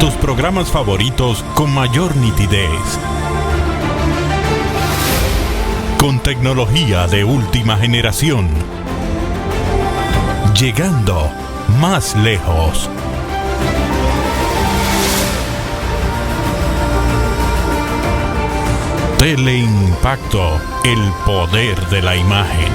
Tus programas favoritos con mayor nitidez. Con tecnología de última generación. Llegando más lejos. Teleimpacto, el poder de la imagen.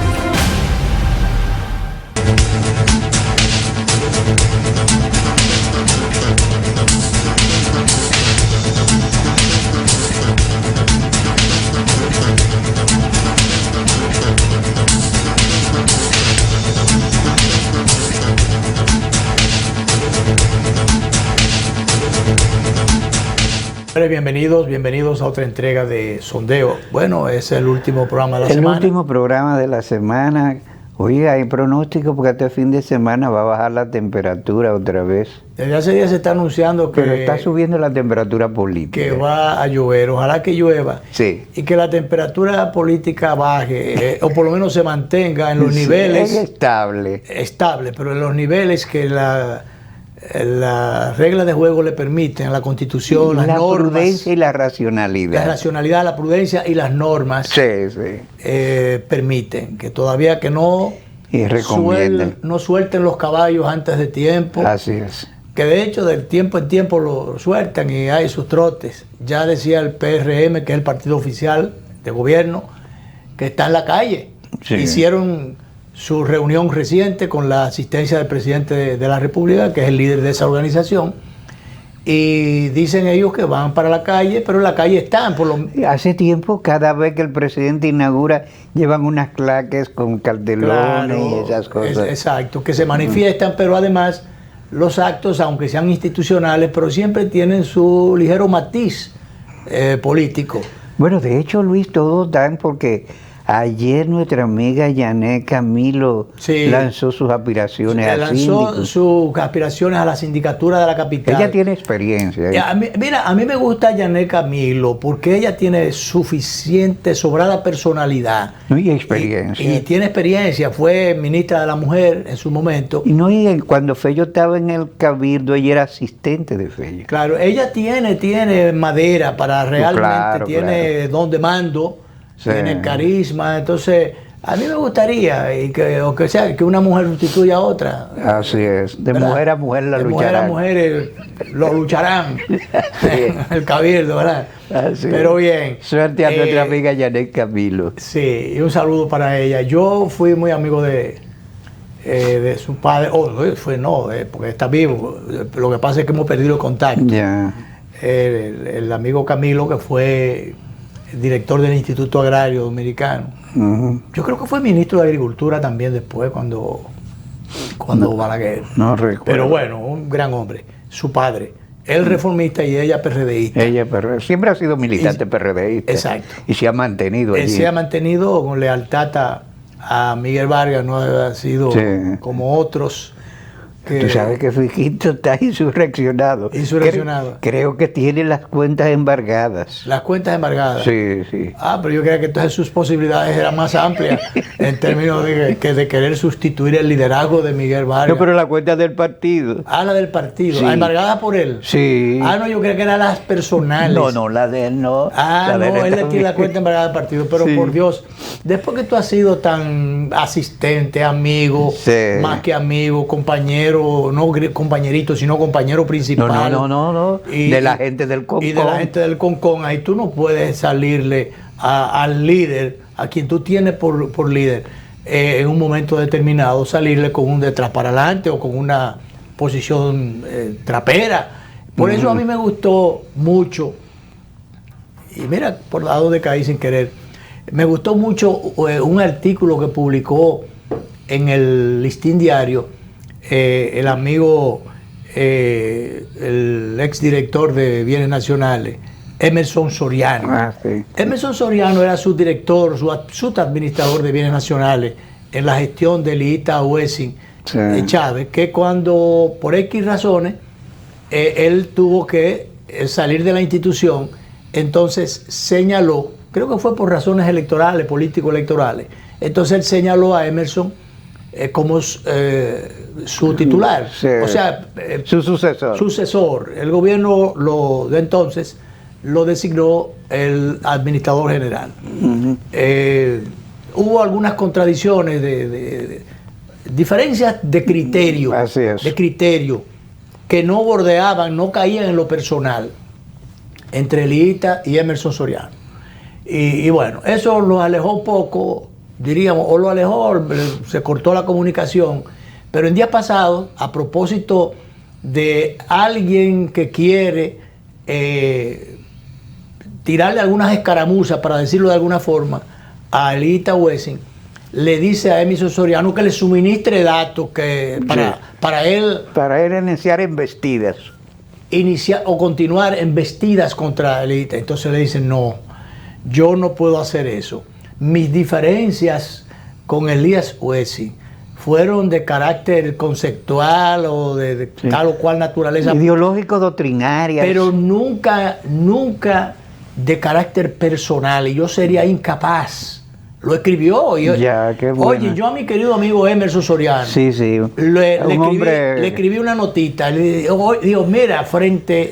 Bienvenidos a otra entrega de Sondeo. Bueno, es el último programa de la semana. El último programa de la semana. Oiga, hay pronóstico porque este fin de semana va a bajar la temperatura otra vez. Desde hace días se está anunciando que... Pero está subiendo la temperatura política. Que va a llover, ojalá que llueva. Sí. Y que la temperatura política baje, o por lo menos se mantenga en los niveles... Es estable. Estable, pero en los niveles que las reglas de juego le permiten, la Constitución, las normas... La prudencia y la racionalidad. La racionalidad, la prudencia y las normas permiten que todavía que no suelten los caballos antes de tiempo. Así es. Que de hecho de tiempo en tiempo lo sueltan y hay sus trotes. Ya decía el PRM, que es el partido oficial de gobierno, que está en la calle. Sí. Hicieron su reunión reciente con la asistencia del presidente de la República, que es el líder de esa organización, y dicen ellos que van para la calle, pero en la calle están. Hace tiempo, cada vez que el presidente inaugura, llevan unas claques con cartelones y esas cosas. Exacto, que se manifiestan, pero además los actos, aunque sean institucionales, pero siempre tienen su ligero matiz político. Bueno, de hecho, Luis, todos dan porque... Ayer nuestra amiga Yanet Camilo lanzó sus aspiraciones al síndico. Lanzó sus aspiraciones a la sindicatura de la capital. Ella tiene experiencia. A mí me gusta Yanet Camilo porque ella tiene suficiente, sobrada personalidad. Y experiencia. Y tiene experiencia. Fue ministra de la Mujer en su momento. Y cuando Fello estaba en el Cabildo, ella era asistente de Fello. Claro, ella tiene madera para realmente, tiene don de mando. Sí. Tiene carisma, entonces a mí me gustaría que una mujer sustituya a otra. Así es, de ¿verdad? Mujer a mujer la lucharán. De mujer a mujer lo lucharán. Sí. El cabildo, ¿verdad? Así pero bien. Suerte a nuestra amiga Yanet Camilo. Sí, y un saludo para ella. Yo fui muy amigo de su padre, porque está vivo. Lo que pasa es que hemos perdido el contacto. Yeah. El amigo Camilo, que fue director del Instituto Agrario Dominicano. Yo creo que fue ministro de Agricultura también después cuando Balaguer. No recuerdo. Pero bueno, un gran hombre. Su padre, él reformista y ella PRDista. Ella siempre ha sido militante PRDista. Exacto. Y se ha mantenido allí. Él se ha mantenido con lealtad a Miguel Vargas, no ha sido como otros. Tú sabes que Fijito está insurreccionado. Creo que tiene las cuentas embargadas. ¿Las cuentas embargadas? Sí, sí. Pero yo creía que entonces sus posibilidades eran más amplias en términos de querer sustituir el liderazgo de Miguel Vargas. No, pero la cuenta del partido. La del partido. Sí. ¿Embargada por él? Sí. No, yo creía que eran las personales. No, la de él no. Él le tiene la cuenta embargada del partido. Pero por Dios, después que tú has sido tan asistente, amigo, más que amigo, compañero, no compañerito, sino compañero principal. No. De la gente del Concon. Y de la gente del Concon. Ahí tú no puedes salirle al líder, a quien tú tienes por líder, en un momento determinado, salirle con un detrás para adelante o con una posición trapera. Por eso a mí me gustó mucho, y mira, por lado de caí sin querer, me gustó mucho un artículo que publicó en el Listín Diario el amigo, el exdirector de Bienes Nacionales, Emerson Soriano. Sí. Emerson Soriano era su director, su administrador de Bienes Nacionales en la gestión de Lita Wessing Chávez, que cuando por X razones él tuvo que salir de la institución, entonces señaló, creo que fue por razones electorales, político-electorales, entonces él señaló a Emerson como su titular, sí, o sea, su sucesor. El gobierno de entonces lo designó el administrador general. Hubo algunas contradicciones, de diferencias de criterio, que no bordeaban, no caían en lo personal entre Eliguita y Emerson Soriano. Y bueno, eso los alejó un poco, diríamos, o lo alejó, se cortó la comunicación. Pero en días pasados, a propósito de alguien que quiere tirarle algunas escaramuzas, para decirlo de alguna forma, a Eliguita Wessing, le dice a Emerson Soriano que le suministre datos que para él iniciar embestidas. Iniciar o continuar embestidas contra Eliguita. Entonces le dicen, no, yo no puedo hacer eso. Mis diferencias con Elías Wessing fueron de carácter conceptual o de tal o cual naturaleza. Ideológico, doctrinaria. Pero nunca de carácter personal. Y yo sería incapaz. Lo escribió. Qué bueno. Oye, yo a mi querido amigo Emerson Soriano, le escribí una notita. Le digo, mira,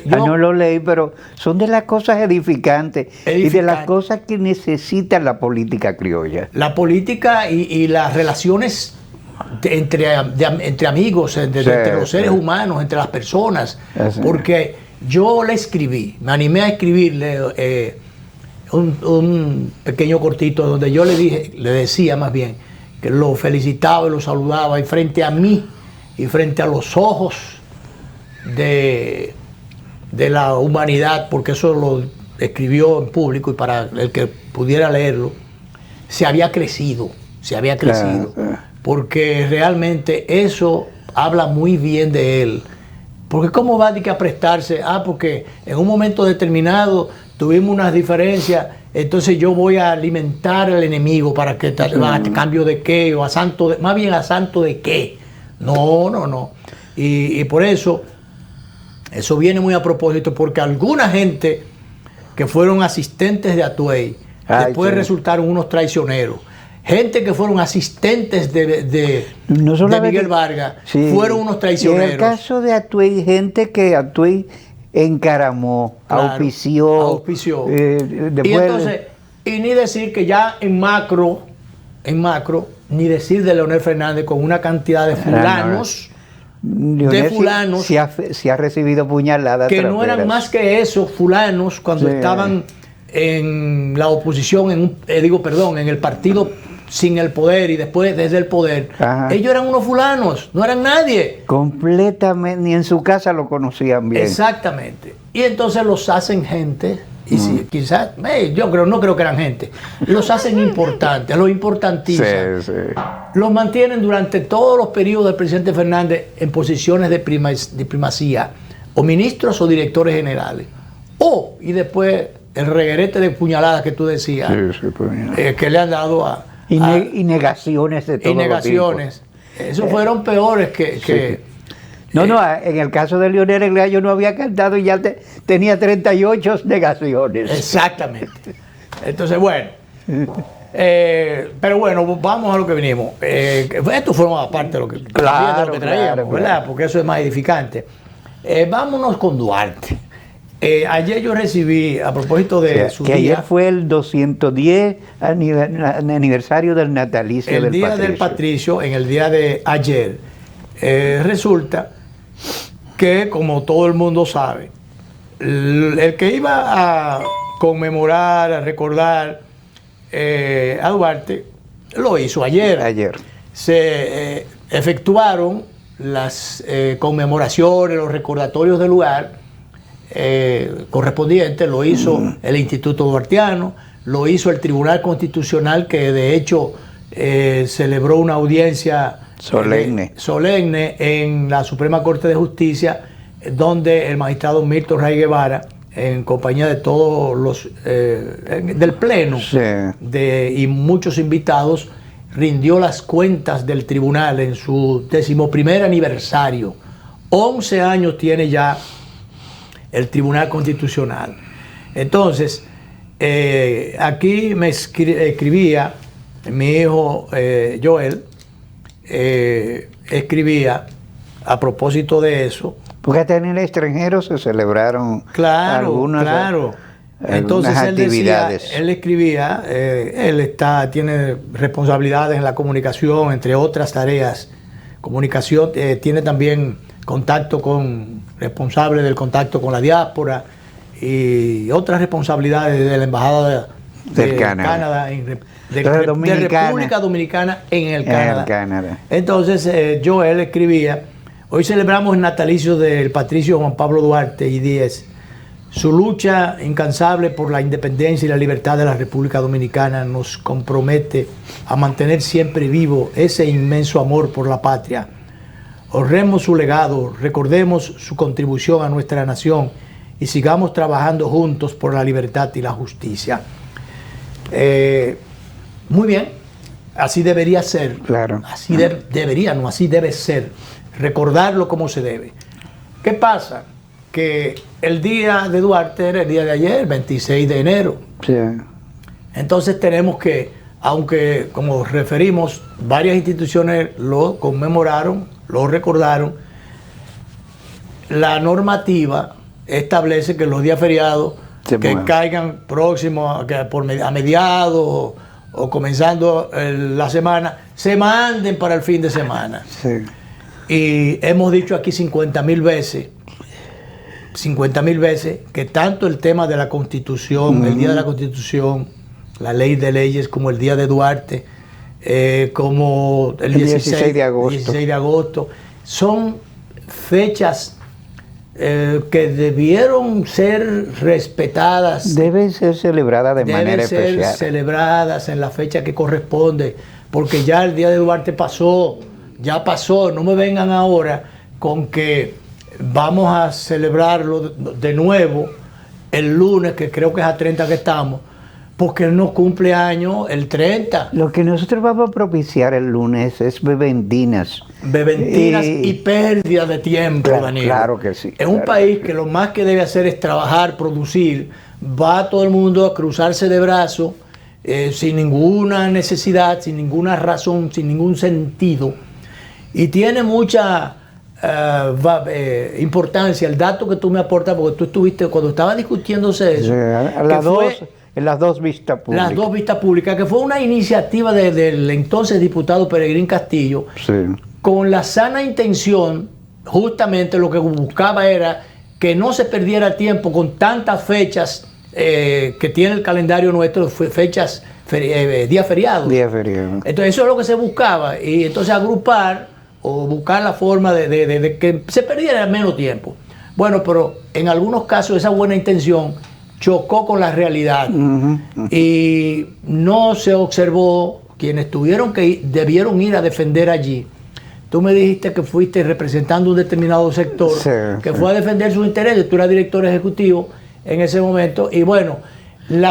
no lo leí, pero son de las cosas edificantes. Y de las cosas que necesita la política criolla. La política y las relaciones entre amigos, entre los seres humanos, entre las personas. Porque yo le escribí, me animé a escribirle un pequeño cortito donde yo le decía más bien que lo felicitaba y lo saludaba, y frente a mí y frente a los ojos de la humanidad, porque eso lo escribió en público y para el que pudiera leerlo, se había crecido, porque realmente eso habla muy bien de él. Porque cómo va a prestarse, porque en un momento determinado tuvimos unas diferencias, entonces yo voy a alimentar al enemigo para que a cambio de qué, o más bien a santo de qué. No. Y por eso viene muy a propósito, porque alguna gente que fueron asistentes de Atuey, después resultaron unos traicioneros. Gente que fueron asistentes de Miguel Vargas, fueron unos traicioneros. En el caso de Atuey, gente que Atuey encaramó, auspició. Y ni decir que ya en macro, ni decir de Leonel Fernández con una cantidad de fulanos, si ha recibido puñaladas que no eran más que esos fulanos cuando estaban en la oposición, en el partido sin el poder y después desde el poder. Ellos eran unos fulanos, no eran nadie. Completamente, ni en su casa lo conocían bien. Exactamente. Y entonces los hacen gente, y quizás, no creo que eran gente, los hacen importantes, los importantizan. Los mantienen durante todos los periodos del presidente Fernández en posiciones de primacía, o ministros o directores generales. Y después el reguerete de puñaladas que tú decías, que le han dado y negaciones de todo tipo. Esos fueron peores que en el caso de Leonel Eglea yo no había cantado y ya tenía 38 negaciones. Exactamente. Entonces, bueno. Pero bueno, vamos a lo que vinimos. Esto forma parte de lo que traíamos, ¿verdad? Porque eso es más edificante. Vámonos con Duarte. Ayer yo recibí, a propósito de su día... Que ayer fue el 210 aniversario del natalicio del Patricio. El día del Patricio, en el día de ayer, resulta que, como todo el mundo sabe, el que iba a conmemorar, a recordar a Duarte, lo hizo ayer. Se efectuaron las conmemoraciones, los recordatorios del lugar correspondientes. Lo hizo el Instituto Duartiano, lo hizo el Tribunal Constitucional, que de hecho celebró una audiencia solemne en la Suprema Corte de Justicia, donde el magistrado Milton Ray Guevara, en compañía de todos los del Pleno y muchos invitados, rindió las cuentas del tribunal en su 11º aniversario. 11 años tiene ya el Tribunal Constitucional. Entonces, aquí me escribía mi hijo Joel, escribía a propósito de eso. Porque hasta en el extranjero se celebraron algunas Entonces actividades. Él escribía, tiene responsabilidades en la comunicación, entre otras tareas. Comunicación, tiene también responsable del contacto con la diáspora y otras responsabilidades de la embajada de Canadá, de República Dominicana en el Canadá. Entonces, él escribía: hoy celebramos el natalicio del patricio Juan Pablo Duarte y Díez. Su lucha incansable por la independencia y la libertad de la República Dominicana nos compromete a mantener siempre vivo ese inmenso amor por la patria. Honremos su legado, recordemos su contribución a nuestra nación y sigamos trabajando juntos por la libertad y la justicia. Muy bien, así debería ser. Claro. Así así debe ser. Recordarlo como se debe. ¿Qué pasa? Que el día de Duarte era el día de ayer, 26 de enero. Sí. Entonces tenemos que, aunque como referimos, varias instituciones lo conmemoraron, lo recordaron, la normativa establece que los días feriados que caigan próximos a mediados o comenzando la semana, se manden para el fin de semana. Sí. Y hemos dicho aquí 50.000 veces que tanto el tema de la Constitución, el Día de la Constitución, la ley de leyes, como el Día de Duarte, como el 16 de agosto, son fechas que debieron ser respetadas. Deben ser celebradas de manera especial. Deben ser celebradas en la fecha que corresponde, porque ya el Día de Duarte pasó, ya pasó. No me vengan ahora con que vamos a celebrarlo de nuevo el lunes, que creo que es a 30 que estamos, porque él no cumple años el 30. Lo que nosotros vamos a propiciar el lunes es bebentinas. Bebentinas y pérdida de tiempo, Danilo. Claro que sí. En un país que lo más que debe hacer es trabajar, producir, va todo el mundo a cruzarse de brazos sin ninguna necesidad, sin ninguna razón, sin ningún sentido. Y tiene mucha importancia el dato que tú me aportas, porque tú estuviste cuando estaba discutiéndose eso. En las dos vistas públicas. Las dos vistas públicas, que fue una iniciativa del entonces diputado Peregrín Castillo, sí, con la sana intención, justamente lo que buscaba era que no se perdiera tiempo con tantas fechas que tiene el calendario nuestro, fechas, días feriados. Entonces eso es lo que se buscaba, y entonces agrupar o buscar la forma de que se perdiera menos tiempo. Bueno, pero en algunos casos esa buena intención chocó con la realidad y no se observó quienes debieron ir a defender allí. Tú me dijiste que fuiste representando un determinado sector, que fue a defender sus intereses. Tú eras director ejecutivo en ese momento, y bueno,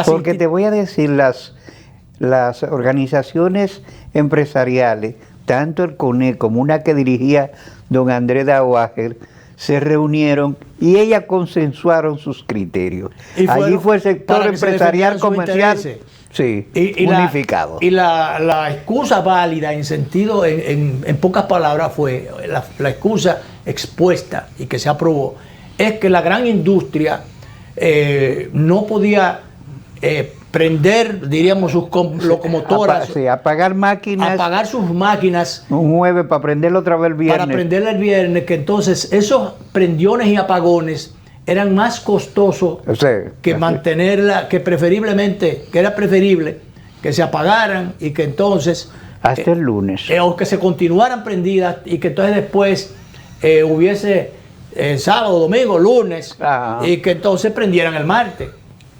porque te voy a decir, las organizaciones empresariales, tanto el CONE como una que dirigía don Andrés Dauager, se reunieron y ellas consensuaron sus criterios. Allí fue el sector empresarial comercial unificado. Y la excusa válida en pocas palabras fue, la excusa expuesta y que se aprobó, es que la gran industria no podía prender, diríamos, sus locomotoras, apagar sus máquinas un jueves para prenderlo otra vez el viernes. Para prenderla el viernes, que entonces esos prendiones y apagones eran más costosos que mantenerla, que era preferible que se apagaran y que entonces hasta el lunes, o que se continuaran prendidas y que entonces después hubiese sábado, domingo, lunes, y que entonces prendieran el martes.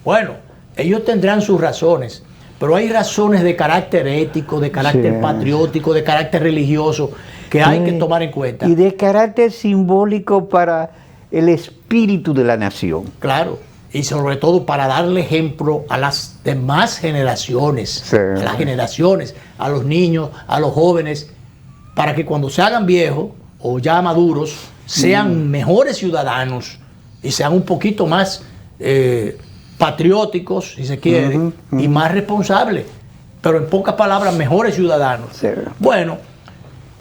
Bueno, ellos tendrán sus razones, pero hay razones de carácter ético, de carácter patriótico, de carácter religioso, que hay que tomar en cuenta. Y de carácter simbólico para el espíritu de la nación. Claro, y sobre todo para darle ejemplo a las demás generaciones, a los niños, a los jóvenes, para que cuando se hagan viejos o ya maduros, sean mejores ciudadanos y sean un poquito más patrióticos, si se quiere, y más responsables, pero en pocas palabras, mejores ciudadanos. Bueno,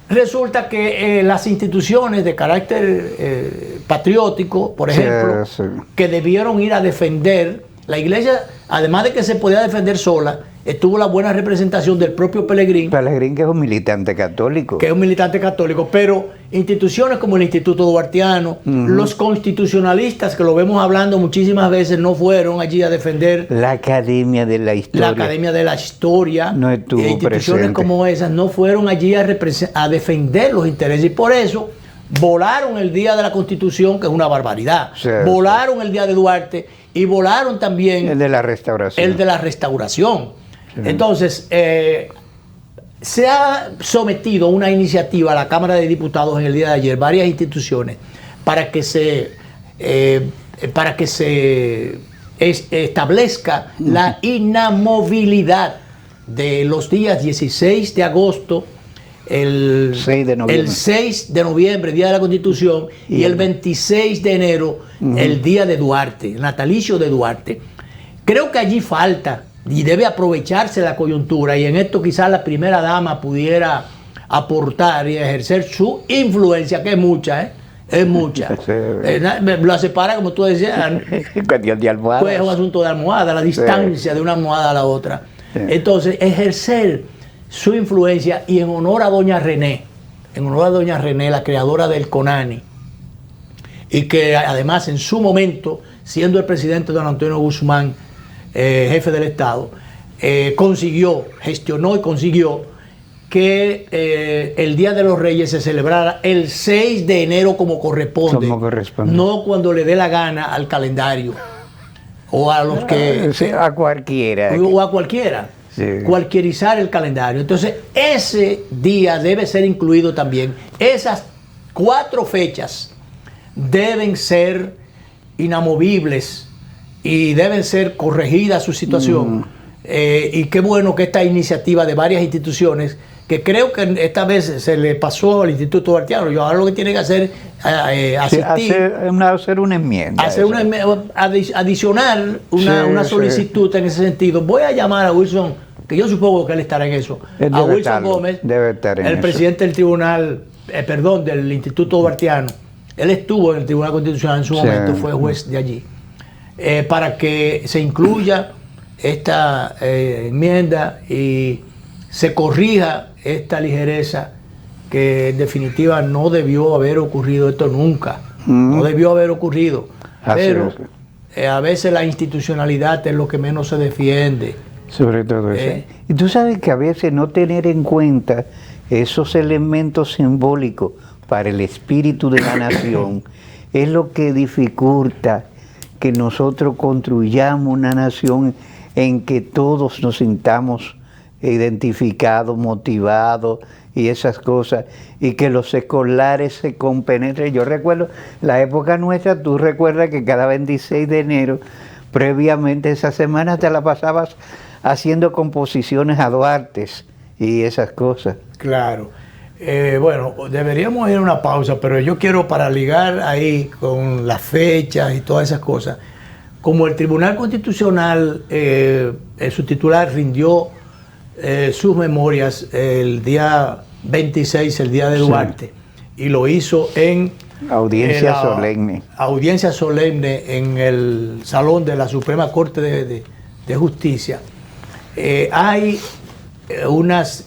resulta que las instituciones de carácter patriótico, por ejemplo, Sí. que debieron ir a defender, la iglesia, además de que se podía defender sola, estuvo la buena representación del propio Pelegrín, Pelegrín, que es un militante católico. que es un militante católico, pero instituciones como el Instituto Duartiano, los constitucionalistas, que lo vemos hablando muchísimas veces, no fueron allí a defender La Academia de la Historia. la Academia de la Historia. No estuvo instituciones presente. como esas no fueron allí a defender los intereses, y por eso volaron el día de la Constitución, que es una barbaridad. Sí, volaron el día de Duarte y volaron también El de la Restauración. el de la Restauración. Entonces, se ha sometido una iniciativa a la Cámara de Diputados en el día de ayer, varias instituciones, para que se establezca la inamovilidad de los días 16 de agosto, el 6 de noviembre. el 6 de noviembre, Día de la Constitución, y el 26 de enero, el Día de Duarte, el natalicio de Duarte. Creo que allí falta y debe aprovecharse la coyuntura, y en esto quizás la primera dama pudiera aportar y ejercer su influencia, que es mucha, ¿eh? Es mucha. Sí. La separa, como tú decías, Cuestión de almohadas. pues es un asunto de almohada, la distancia de una almohada a la otra. Sí. Entonces, ejercer su influencia, y en honor a doña René, la creadora del CONANI, y que además en su momento, siendo el presidente don Antonio Guzmán, jefe del Estado, gestionó y consiguió que el Día de los Reyes se celebrara el 6 de enero como corresponde, no cuando le dé la gana al calendario o a los que... Sí, a cualquiera. O a cualquiera. Sí. Cualquierizar el calendario. Entonces, ese día debe ser incluido también. Esas 4 fechas deben ser inamovibles y deben ser corregidas su situación. Y qué bueno que esta iniciativa de varias instituciones, que creo que esta vez se le pasó al Instituto Duartiano, yo ahora lo que tiene que hacer es asistir, hacer una enmienda. adicionar una solicitud en ese sentido. Voy a llamar a Wilson, que yo supongo que él estará en eso, a Wilson Gómez, debe estar en el eso. presidente del tribunal, del Instituto Duartiano. Él estuvo en el Tribunal Constitucional en su momento, fue juez de allí, para que se incluya esta enmienda y se corrija esta ligereza que en definitiva no debió haber ocurrido esto nunca. No debió haber ocurrido. Pero a veces la institucionalidad es lo que menos se defiende. Sobre todo eso. Y tú sabes que a veces no tener en cuenta esos elementos simbólicos para el espíritu de la nación es lo que dificulta que nosotros construyamos una nación en que todos nos sintamos identificados, motivados y esas cosas, y que los escolares se compenetren. Yo recuerdo la época nuestra, tú recuerdas que cada 26 de enero, previamente esa semana te la pasabas haciendo composiciones a Duarte y esas cosas. Claro. Bueno, deberíamos ir a una pausa, pero yo quiero, para ligar ahí con las fechas y todas esas cosas, como el Tribunal Constitucional, su titular rindió sus memorias el día 26, el día de Duarte, y lo hizo en audiencia solemne. Audiencia solemne en el Salón de la Suprema Corte de Justicia. Hay unas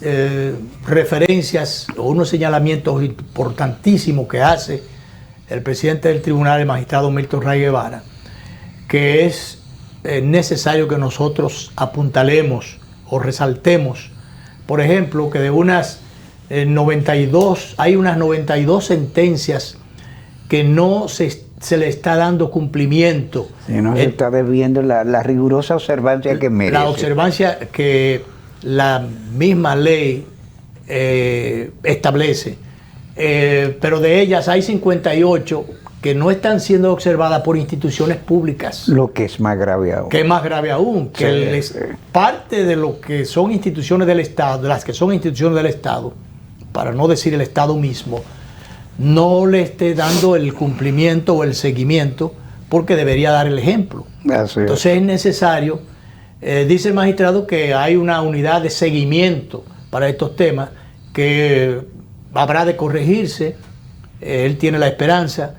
referencias o unos señalamientos importantísimos que hace el presidente del tribunal, el magistrado Milton Ray Guevara, que es necesario que nosotros apuntalemos o resaltemos. Por ejemplo, que de unas 92, hay unas 92 sentencias que no se le está dando cumplimiento. Y no se está debiendo la rigurosa observancia que merece. La observancia que la misma ley establece. Pero de ellas hay 58 que no están siendo observadas por instituciones públicas. Lo que es más grave aún. Que es más grave aún, que parte de lo que son instituciones del Estado, de las que son instituciones del Estado, para no decir el Estado mismo, no le esté dando el cumplimiento o el seguimiento, porque debería dar el ejemplo. Entonces es necesario, dice el magistrado, que hay una unidad de seguimiento para estos temas que habrá de corregirse, él tiene la esperanza,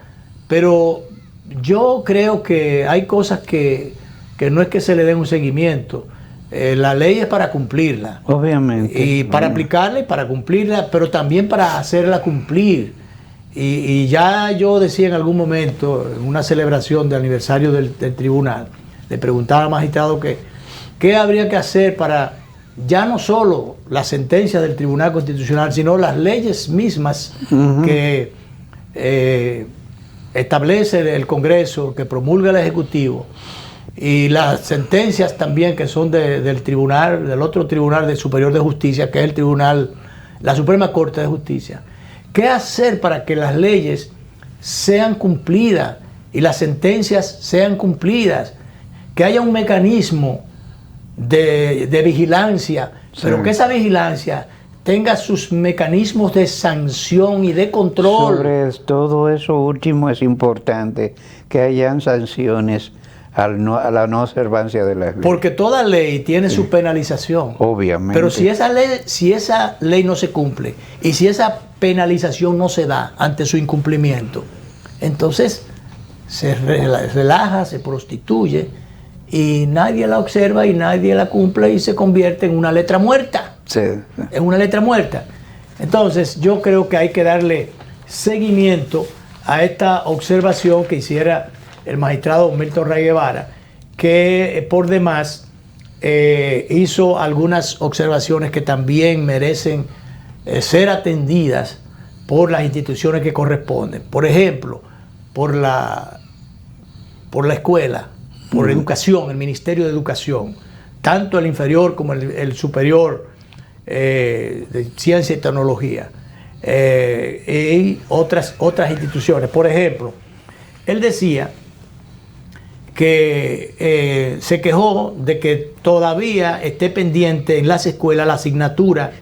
pero yo creo que hay cosas que no es que se le den un seguimiento. La ley es para cumplirla. Obviamente. Y para aplicarla y para cumplirla, pero también para hacerla cumplir. Y ya yo decía en algún momento, en una celebración de aniversario del tribunal, le preguntaba al magistrado que qué habría que hacer para ya no solo la sentencia del Tribunal Constitucional, sino las leyes mismas que establece el Congreso, que promulga el Ejecutivo, y las sentencias también que son del tribunal, del otro Tribunal del Superior de Justicia, que es el tribunal, la Suprema Corte de Justicia. ¿Qué hacer para que las leyes sean cumplidas y las sentencias sean cumplidas? Que haya un mecanismo de vigilancia, sí, pero que esa vigilancia tenga sus mecanismos de sanción y de control. Sobre todo eso último es importante, que hayan sanciones a la no observancia de las leyes. Porque toda ley tiene su penalización. Obviamente. Pero si esa ley no se cumple y si esa penalización no se da ante su incumplimiento, entonces se relaja, se prostituye y nadie la observa y nadie la cumple y se convierte en una letra muerta. Sí. En una letra muerta. Entonces yo creo que hay que darle seguimiento a esta observación que hiciera el magistrado Milton Ray Guevara, que por demás hizo algunas observaciones que también merecen ser atendidas por las instituciones que corresponden. Por ejemplo, por la escuela, por educación, el Ministerio de Educación, tanto el inferior como el superior de Ciencia y Tecnología, y otras instituciones. Por ejemplo, él decía que se quejó de que todavía esté pendiente en las escuelas la asignatura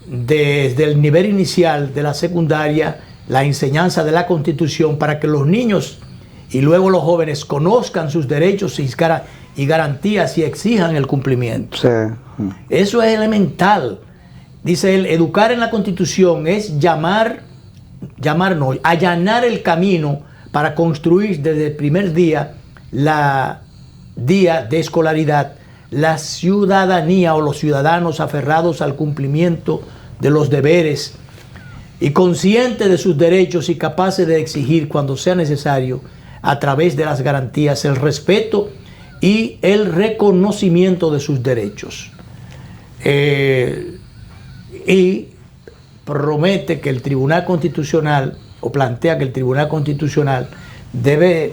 desde el nivel inicial de la secundaria, la enseñanza de la Constitución, para que los niños y luego los jóvenes conozcan sus derechos y garantías y exijan el cumplimiento. Sí. Eso es elemental. Dice él, educar en la Constitución es allanar el camino para construir desde el primer día de escolaridad la ciudadanía o los ciudadanos aferrados al cumplimiento de los deberes y conscientes de sus derechos y capaces de exigir cuando sea necesario, a través de las garantías, el respeto y el reconocimiento de sus derechos. Y promete que el Tribunal Constitucional, o plantea que el Tribunal Constitucional debe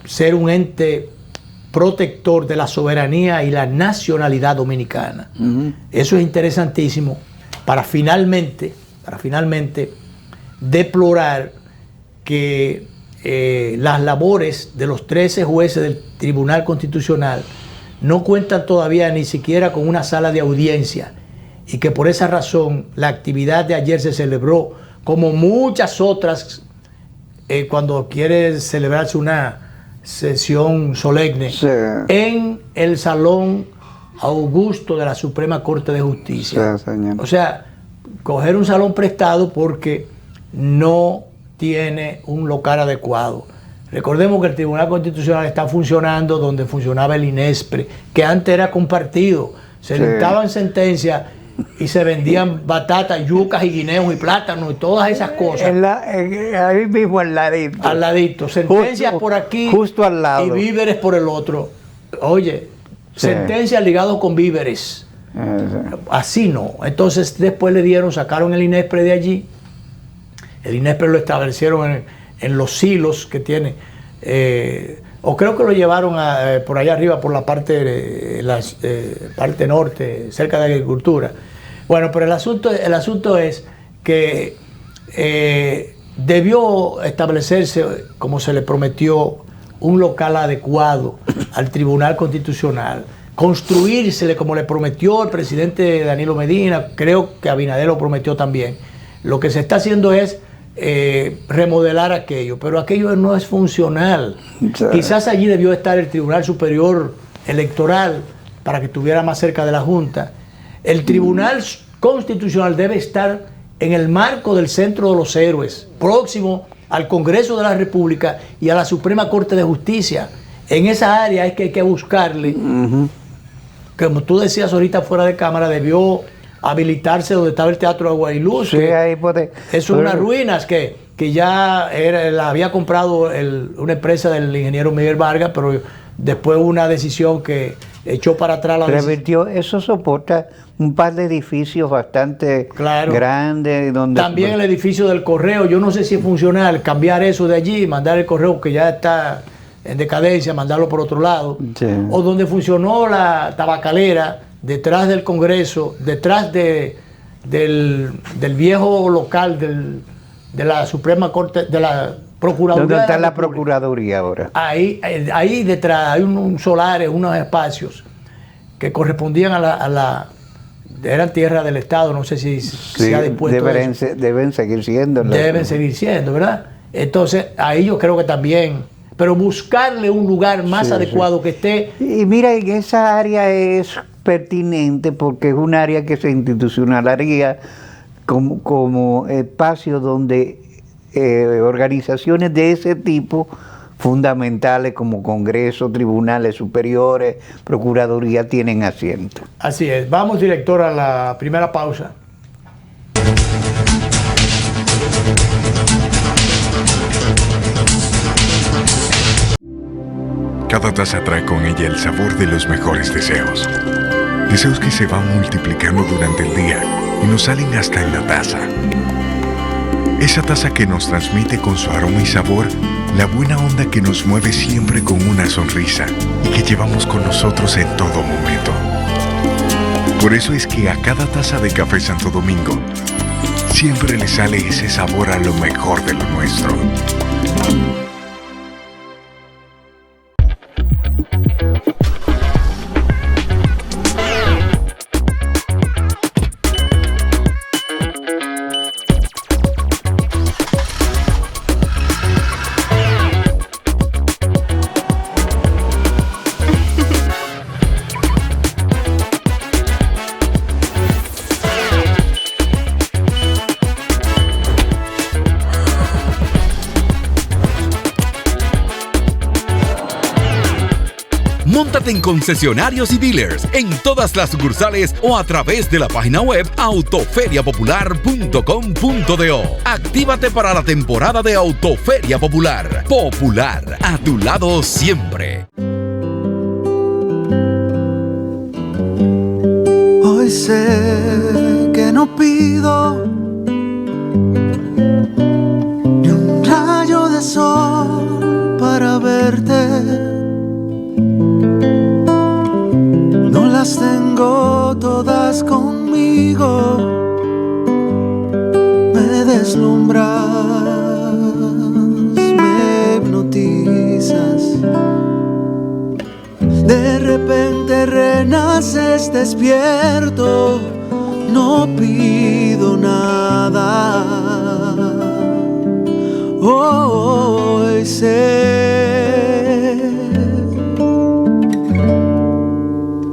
ser un ente protector de la soberanía y la nacionalidad dominicana. Eso es interesantísimo para finalmente deplorar que las labores de los 13 jueces del Tribunal Constitucional no cuentan todavía ni siquiera con una sala de audiencia, y que por esa razón la actividad de ayer se celebró, como muchas otras, cuando quiere celebrarse una sesión solemne, sí, en el Salón Augusto de la Suprema Corte de Justicia. Sí, señor. O sea, coger un salón prestado porque no tiene un local adecuado. Recordemos que el Tribunal Constitucional está funcionando donde funcionaba el INESPRE, que antes era compartido. Se dictaban sentencias y se vendían batatas, yucas y guineos y plátanos y todas esas cosas. Ahí mismo al ladito. Al ladito. Sentencias por aquí, justo al lado, y víveres por el otro. Oye, sí, sentencias ligadas con víveres. Así no. Entonces después sacaron el INESPRE de allí. El INESPRE lo establecieron en los silos que tiene. O creo que lo llevaron por allá arriba, por la parte norte, cerca de Agricultura. Bueno, pero el asunto es que debió establecerse, como se le prometió, un local adecuado al Tribunal Constitucional, construírsele como le prometió el presidente Danilo Medina, creo que Abinader lo prometió también. Lo que se está haciendo es remodelar aquello, pero aquello no es funcional. Sí. Quizás allí debió estar el Tribunal Superior Electoral para que estuviera más cerca de la Junta. El Tribunal Constitucional debe estar en el marco del Centro de los Héroes, próximo al Congreso de la República y a la Suprema Corte de Justicia. En esa área es que hay que buscarle, como tú decías ahorita fuera de cámara, debió habilitarse donde estaba el Teatro Aguailuz. Sí, ahí puede. Es unas ruinas que ya la había comprado una empresa del ingeniero Miguel Vargas, pero después hubo una decisión que echó para atrás la revirtió. Eso soporta un par de edificios bastante grandes. También el edificio del correo, yo no sé si es funcional cambiar eso de allí, mandar el correo que ya está en decadencia, mandarlo por otro lado. Sí. O donde funcionó la tabacalera, detrás del Congreso, detrás del viejo local de la Suprema Corte, de la Procuraduría. ¿Dónde está la Procuraduría ahora? Ahí detrás hay un solares, unos espacios que correspondían eran tierra del Estado, no sé si se ha dispuesto deben seguir siendo. Deben seguir siendo, ¿verdad? Entonces, ahí yo creo que también, pero buscarle un lugar más adecuado que esté. Y mira, en esa área es pertinente porque es un área que se institucionalizaría como espacio donde organizaciones de ese tipo, fundamentales como Congreso, tribunales superiores, Procuraduría, tienen asiento. Así es. Vamos, director, a la primera pausa. Cada taza trae con ella el sabor de los mejores deseos. Deseos que se van multiplicando durante el día y nos salen hasta en la taza. Esa taza que nos transmite con su aroma y sabor la buena onda que nos mueve siempre con una sonrisa y que llevamos con nosotros en todo momento. Por eso es que a cada taza de Café Santo Domingo siempre le sale ese sabor a lo mejor de lo nuestro. Móntate en concesionarios y dealers en todas las sucursales o a través de la página web autoferiapopular.com.do. Actívate para la temporada de Autoferia Popular. Popular, a tu lado siempre. Hoy sé que no pido ni un rayo de sol para verte. No las tengo todas conmigo, me deslumbras, me hipnotizas. De repente renaces despierto, no pido nada. Hoy sé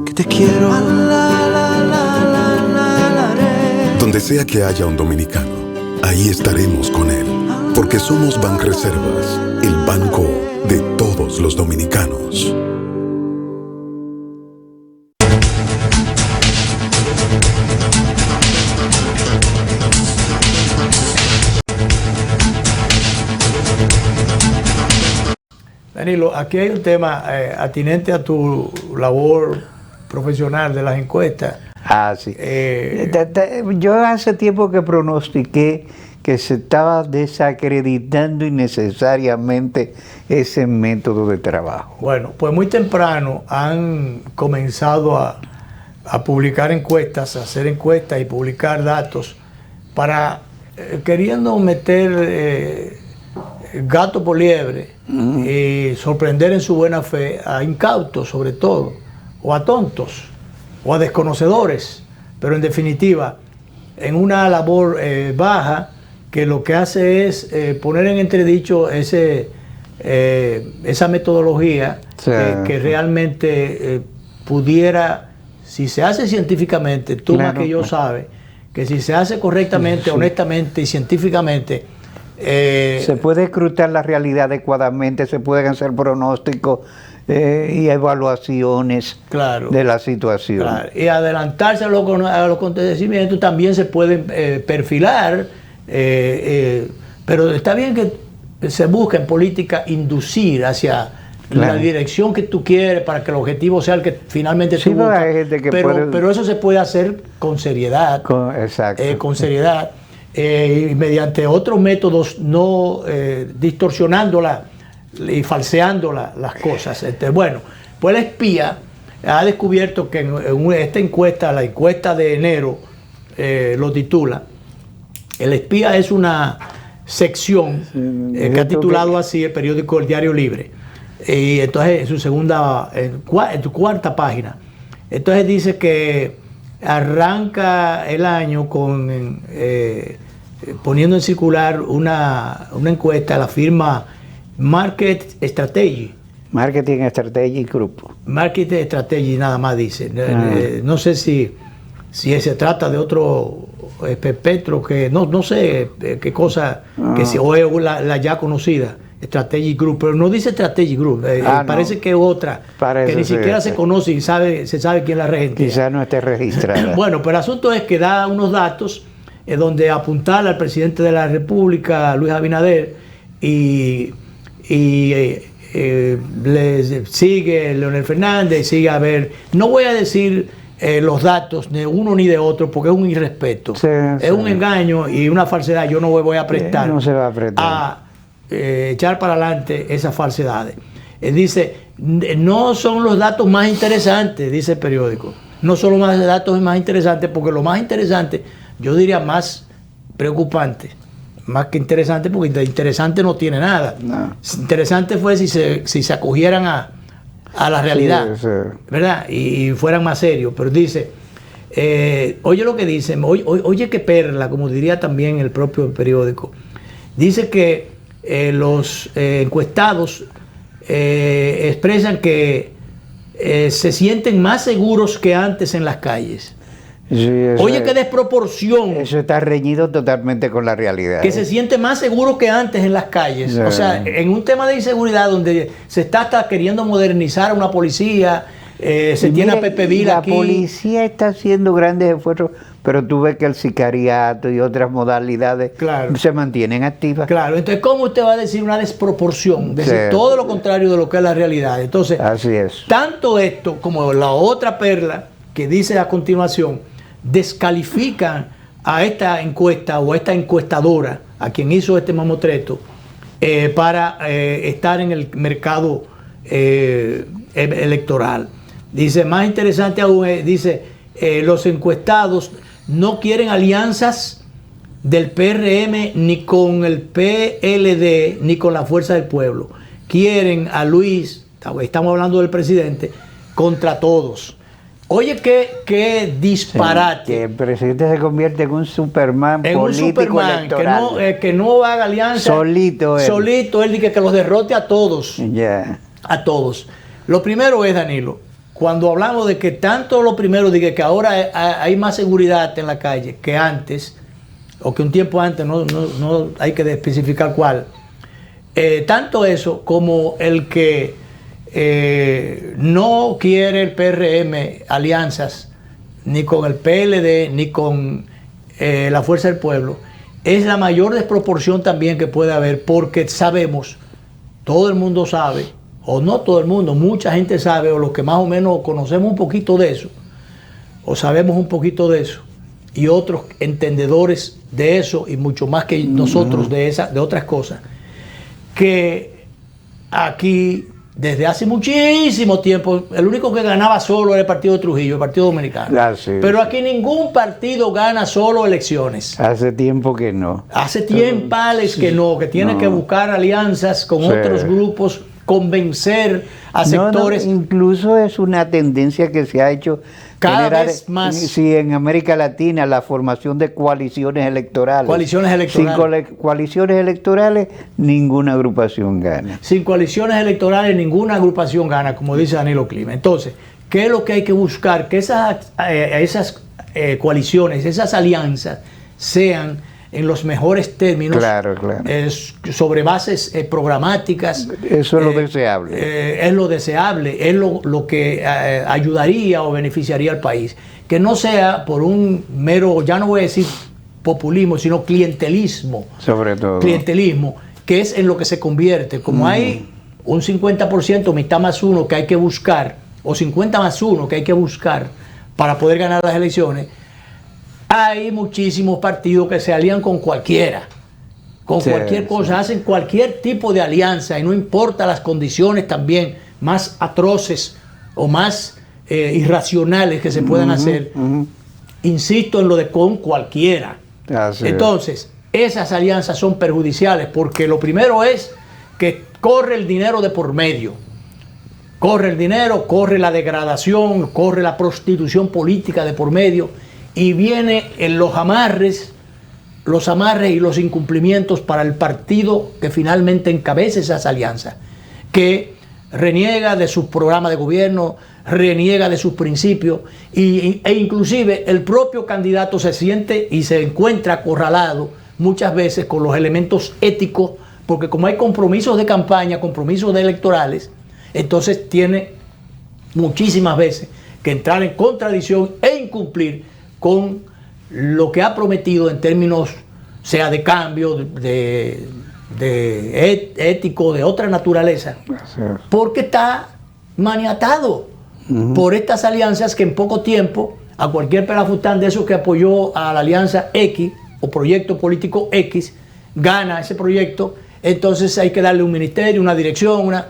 que te quiero. Donde sea que haya un dominicano, ahí estaremos con él, porque somos Banreservas, el banco de todos los dominicanos. Danilo, aquí hay un tema atinente a tu labor profesional de las encuestas. Ah, sí. Yo hace tiempo que pronostiqué que se estaba desacreditando innecesariamente ese método de trabajo. Bueno, pues muy temprano han comenzado a publicar encuestas, a hacer encuestas y publicar datos para queriendo meter gato por liebre y sorprender en su buena fe a incautos sobre todo, o a tontos, o a desconocedores, pero en definitiva, en una labor baja que lo que hace es poner en entredicho esa metodología que realmente pudiera, si se hace científicamente, tú más que yo sabes, que si se hace correctamente, honestamente y científicamente, se puede escrutar la realidad adecuadamente, se pueden hacer pronósticos y evaluaciones de la situación. Claro. Y adelantarse a los acontecimientos también se pueden perfilar, pero está bien que se busque en política inducir hacia la dirección que tú quieres para que el objetivo sea el que finalmente tú buscas. Pero eso se puede hacer con seriedad. Con seriedad. Y mediante otros métodos, no distorsionándola y falseando las cosas. Bueno, pues el espía ha descubierto que en esta encuesta, la encuesta de enero, lo titula, el espía es una sección que ha titulado así el periódico El Diario Libre. Y entonces en su cuarta página, entonces dice que arranca el año con poniendo en circular una encuesta, la firma Market Strategy. Marketing Strategy Group. Market Strategy nada más dice. No sé si se trata de otro espectro que no sé qué cosa, o es la ya conocida Strategy Group, pero no dice Strategy Group, parece que es otra, que ni siquiera se conoce y se sabe quién la regentea. Quizás no esté registrada. Bueno, pero el asunto es que da unos datos donde apuntala al presidente de la República, Luis Abinader, y le sigue Leonel Fernández, sigue a ver, no voy a decir los datos de uno ni de otro porque es un irrespeto, es un engaño y una falsedad. Yo no voy a prestar, no se va a prestar echar para adelante esas falsedades. Dice, no son los datos más interesantes, dice el periódico, no son los datos más interesantes, porque lo más interesante, yo diría más preocupante, más que interesante, porque interesante no tiene nada. Interesante fue si se acogieran a la realidad, ¿verdad? Y fueran más serios. Pero dice, oye lo que dice, oye qué perla, como diría también el propio periódico. Dice que los encuestados expresan que se sienten más seguros que antes en las calles. Oye, qué desproporción. Eso está reñido totalmente con la realidad. Que se siente más seguro que antes en las calles. O sea, en un tema de inseguridad donde se está hasta queriendo modernizar una policía, tiene a Pepe Vila aquí. La policía está haciendo grandes esfuerzos, pero tú ves que el sicariato y otras modalidades se mantienen activas. Claro, entonces, ¿cómo usted va a decir una desproporción? Decir todo lo contrario de lo que es la realidad. Entonces, así es. Tanto esto como la otra perla que dice a continuación, descalifican a esta encuesta o a esta encuestadora, a quien hizo este mamotreto, para estar en el mercado electoral. Dice, más interesante aún, dice, los encuestados no quieren alianzas del PRM ni con el PLD ni con la Fuerza del Pueblo. Quieren a Luis, estamos hablando del presidente, contra todos. Oye, qué disparate. Que el presidente se convierte en un Superman político electoral. Que no haga alianza. Solito él dice que los derrote a todos. A todos. Lo primero es, Danilo, cuando hablamos de que tanto lo primero, de que ahora hay más seguridad en la calle que antes, o que un tiempo antes, no hay que especificar cuál. Tanto eso como el que no quiere el PRM alianzas ni con el PLD ni con la Fuerza del Pueblo, es la mayor desproporción también que puede haber, porque sabemos, todo el mundo sabe, o no todo el mundo, mucha gente sabe, o los que más o menos conocemos un poquito de eso, o sabemos un poquito de eso, y otros entendedores de eso, y mucho más que nosotros de otras cosas, que aquí desde hace muchísimo tiempo, el único que ganaba solo era el Partido de Trujillo, el Partido Dominicano. Pero aquí ningún partido gana solo elecciones. Hace tiempo que no. Hace tiempales que no, que tiene que buscar alianzas con otros grupos, convencer a sectores. Incluso es una tendencia que se ha hecho cada vez más. Sí, en América Latina, la formación de coaliciones electorales. Sin coaliciones electorales, ninguna agrupación gana. Sin coaliciones electorales, ninguna agrupación gana, como dice Danilo Clima. Entonces, ¿qué es lo que hay que buscar? Que esas coaliciones, esas alianzas sean en los mejores términos, claro. Sobre bases programáticas. Eso es lo deseable. Es lo deseable, es lo que ayudaría o beneficiaría al país. Que no sea por un mero, ya no voy a decir populismo, sino clientelismo. Sobre todo. Clientelismo, que es en lo que se convierte. Como hay un 50%, mitad más uno que hay que buscar, o 50 más uno que hay que buscar para poder ganar las elecciones, hay muchísimos partidos que se alían con cualquiera, con cualquier cosa, hacen cualquier tipo de alianza y no importa las condiciones también más atroces o más irracionales que se puedan hacer. Insisto en lo de con cualquiera. Entonces, esas alianzas son perjudiciales porque lo primero es que corre el dinero de por medio. Corre el dinero, corre la degradación, corre la prostitución política de por medio. Y viene en los amarres y los incumplimientos para el partido que finalmente encabeza esas alianzas, que reniega de sus programas de gobierno, reniega de sus principios, e inclusive el propio candidato se siente y se encuentra acorralado muchas veces con los elementos éticos, porque como hay compromisos de campaña, compromisos electorales, entonces tiene muchísimas veces que entrar en contradicción e incumplir con lo que ha prometido en términos, sea de cambio, de ético, de otra naturaleza, porque está maniatado por estas alianzas que en poco tiempo, a cualquier pelafustán de esos que apoyó a la alianza X o proyecto político X, gana ese proyecto, entonces hay que darle un ministerio, una dirección, una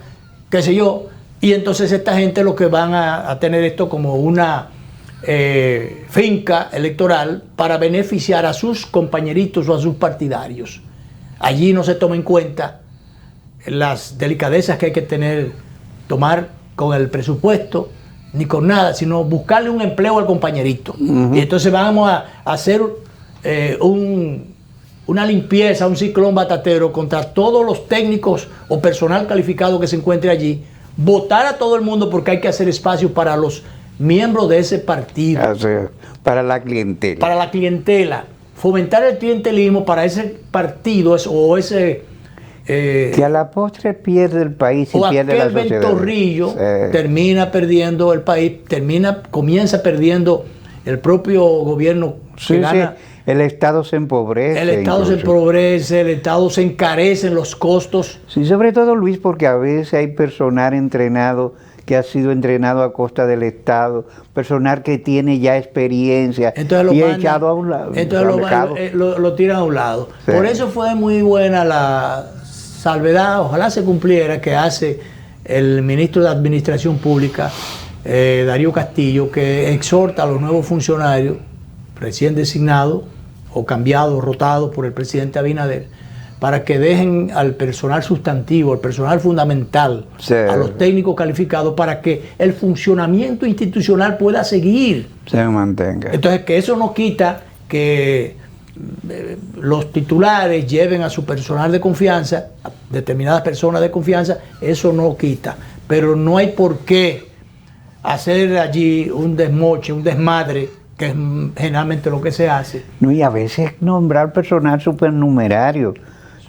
qué sé yo, y entonces esta gente lo que van a tener esto como una finca electoral para beneficiar a sus compañeritos o a sus partidarios. Allí no se toma en cuenta las delicadezas que hay que tomar con el presupuesto, ni con nada, sino buscarle un empleo al compañerito. Y entonces vamos a hacer una limpieza, un ciclón batatero contra todos los técnicos o personal calificado que se encuentre allí, votar a todo el mundo porque hay que hacer espacio para los miembros de ese partido. Para la clientela. Para la clientela. Fomentar el clientelismo para ese partido o ese... que a la postre pierde el país y pierde la sociedad. O aquel ventorrillo termina perdiendo el país, comienza perdiendo el propio gobierno que gana. El Estado se empobrece. El Estado se empobrece, el Estado se encarece en los costos. Sí, sobre todo, Luis, porque a veces hay personal entrenado que ha sido entrenado a costa del Estado, personal que tiene ya experiencia y echado a un lado. Entonces lo tiran a un lado. Sí. Por eso fue muy buena la salvedad, ojalá se cumpliera, que hace el ministro de Administración Pública, Darío Castillo, que exhorta a los nuevos funcionarios recién designados o cambiados, rotados por el presidente Abinader, para que dejen al personal sustantivo, al personal fundamental, a los técnicos calificados, para que el funcionamiento institucional pueda seguir. Se mantenga. Entonces, que eso no quita que los titulares lleven a su personal de confianza, a determinadas personas de confianza, eso no quita. Pero no hay por qué hacer allí un desmoche, un desmadre, que es generalmente lo que se hace. No, y a veces nombrar personal supernumerario.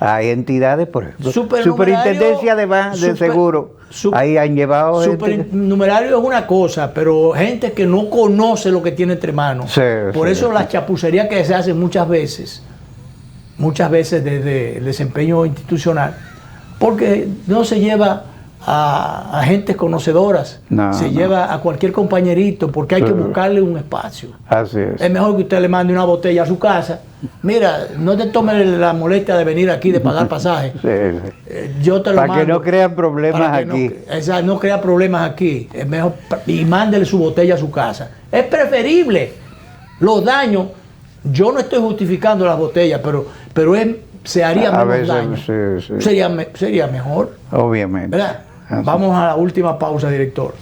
Hay entidades, por ejemplo, Superintendencia de Seguro, ahí han llevado supernumerario es una cosa, pero gente que no conoce lo que tiene entre manos. Por eso las chapucerías que se hacen muchas veces desde el desempeño institucional, porque no se lleva a gentes conocedoras, lleva a cualquier compañerito, porque hay que buscarle un espacio. Así es. Es mejor que usted le mande una botella a su casa. Mira, no te tomes la molestia de venir aquí, de pagar pasaje. Yo te lo mando. Para que no crean problemas aquí. No crea problemas aquí. Es mejor, y mándele su botella a su casa. Es preferible. Los daños, yo no estoy justificando las botellas, pero se haría menos daño. Sería mejor. Obviamente. ¿Verdad? Vamos a la última pausa, director.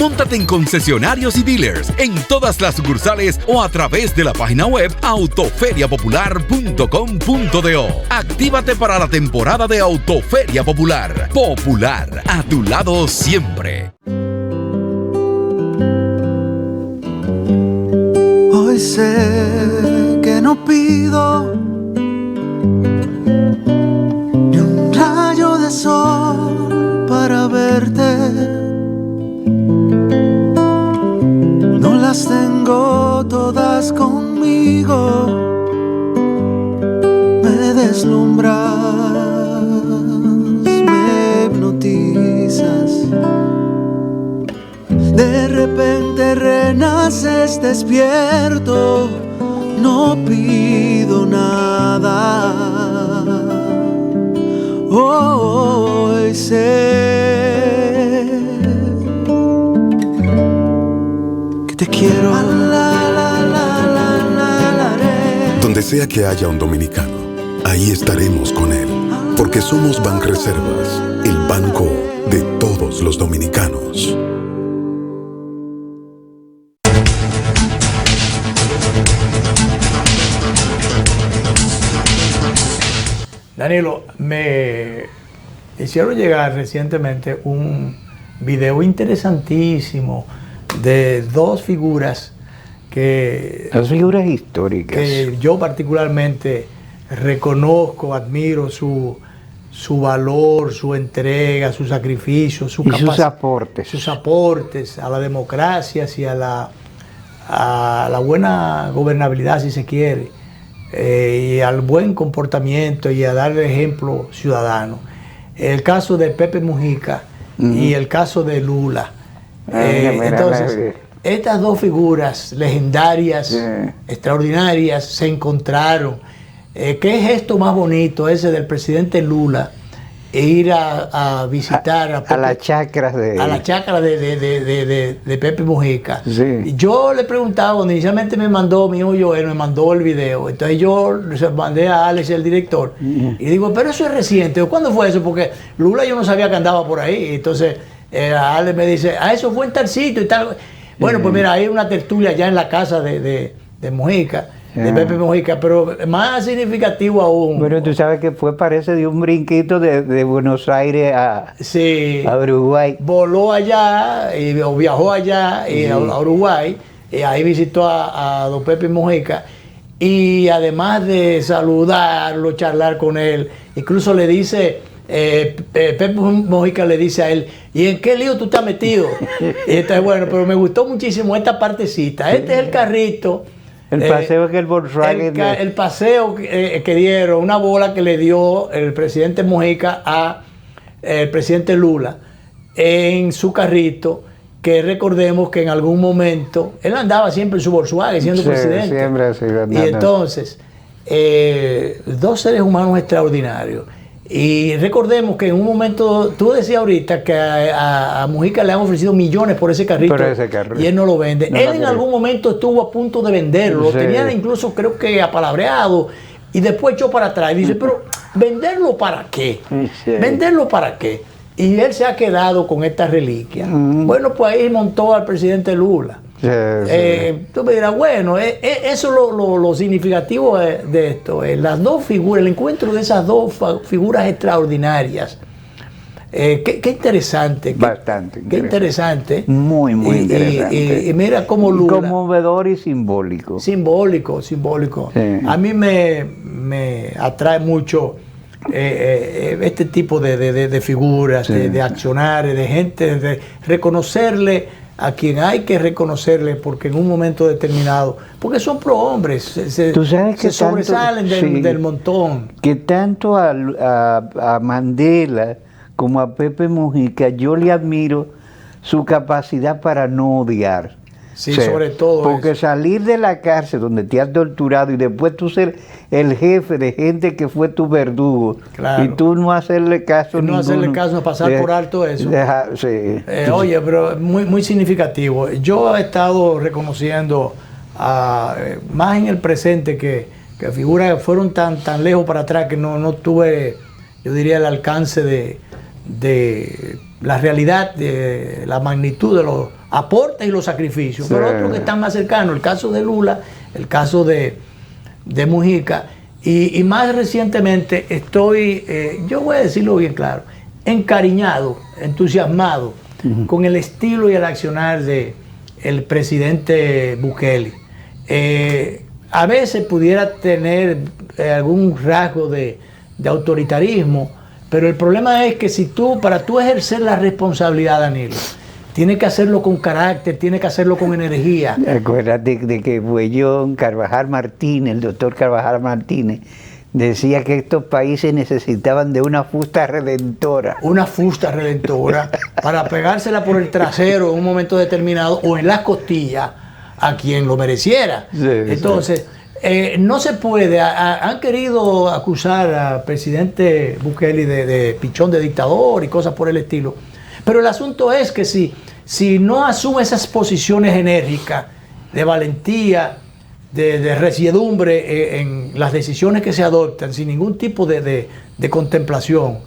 Móntate en concesionarios y dealers en todas las sucursales o a través de la página web autoferiapopular.com.do. Actívate para la temporada de Autoferia Popular. Popular, a tu lado siempre. Hoy sé que no pido ni un rayo de sol para verte. No las tengo todas conmigo. Me deslumbras, me hipnotizas. De repente renaces despierto, no pido nada. Hoy sé que te quiero. Donde sea que haya un dominicano, ahí estaremos con él, porque somos Banreservas, el banco de todos los dominicanos. Danilo, me hicieron llegar recientemente un video interesantísimo de dos figuras Las figuras históricas. Que yo particularmente reconozco, admiro su valor, su entrega, su sacrificio, sus aportes a la democracia y a la buena gobernabilidad, si se quiere, y al buen comportamiento y a darle ejemplo ciudadano. El caso de Pepe Mujica y el caso de Lula. Entonces, estas dos figuras legendarias, extraordinarias, se encontraron. ¿Qué gesto más bonito ese del presidente Lula? Ir a visitar a la chacra de Pepe Mujica. Sí. Yo le preguntaba, cuando inicialmente me mandó mi hijo Joel, me mandó el video, entonces yo se mandé a Alex, el director, y digo, pero eso es reciente, ¿cuándo fue eso? Porque Lula yo no sabía que andaba por ahí, entonces Alex me dice, eso fue en tal sitio y tal. Bueno, pues mira, hay una tertulia ya en la casa de Mujica, de Pepe Mujica, pero más significativo aún. Bueno, tú sabes que parece de un brinquito de Buenos Aires a Uruguay. Voló allá, o viajó allá a Uruguay, y ahí visitó a don Pepe Mujica, y además de saludarlo, charlar con él, incluso le dice, Pepe Mujica le dice a él, ¿y en qué lío tú estás metido? Y entonces, bueno, pero me gustó muchísimo esta partecita. Este es el carrito. El paseo que el Volkswagen... El paseo que dieron, una bola que le dio el presidente Mujica a el presidente Lula en su carrito, que recordemos que en algún momento, él andaba siempre en su Volkswagen siendo presidente. Siempre así, y entonces, dos seres humanos extraordinarios. Y recordemos que en un momento, tú decías ahorita que a Mujica le han ofrecido millones por ese carrito, y él no lo vende. Él en algún momento estuvo a punto de venderlo, lo tenían incluso creo que apalabreado, y después echó para atrás y dice, pero ¿venderlo para qué? ¿Venderlo para qué? Y él se ha quedado con esta reliquia. Bueno, pues ahí montó al presidente Lula. Tú me dirás, bueno, eso es lo significativo de esto. Las dos figuras, el encuentro de esas dos figuras extraordinarias. Qué interesante. Bastante. Qué interesante. Muy interesante. Y mira cómo Lula. Conmovedor y simbólico. Simbólico. A mí me atrae mucho este tipo de figuras, de accionarios, de gente, de reconocerle a quien hay que reconocerle, porque en un momento determinado, porque son prohombres, se sobresalen del montón. Que tanto a Mandela como a Pepe Mujica, yo le admiro su capacidad para no odiar. Sí, sobre todo porque eso. Salir de la cárcel donde te has torturado y después tú ser el jefe de gente que fue tu verdugo, y tú no hacerle caso a ninguno, pasar por alto eso. Oye, pero muy significativo. Yo he estado reconociendo más en el presente que figuras que fueron tan lejos para atrás que no tuve, yo diría, el alcance de la realidad, de la magnitud de los aportes y los sacrificios. Sí. Pero otros que están más cercanos, el caso de Lula, el caso de Mujica, y más recientemente estoy, yo voy a decirlo bien claro, encariñado, entusiasmado con el estilo y el accionar de el presidente Bukele. A veces pudiera tener algún rasgo de autoritarismo, pero el problema es que para tú ejercer la responsabilidad, Danilo, tienes que hacerlo con carácter, tienes que hacerlo con energía. Acuérdate de que Buellón, Carvajal Martínez, el doctor Carvajal Martínez, decía que estos países necesitaban de una fusta redentora. Una fusta redentora para pegársela por el trasero en un momento determinado o en las costillas a quien lo mereciera. Sí, entonces, no se puede. Han querido acusar al presidente Bukele de pichón de dictador y cosas por el estilo. Pero el asunto es que si no asume esas posiciones enérgicas de valentía, de resiedumbre en las decisiones que se adoptan, sin ningún tipo de contemplación,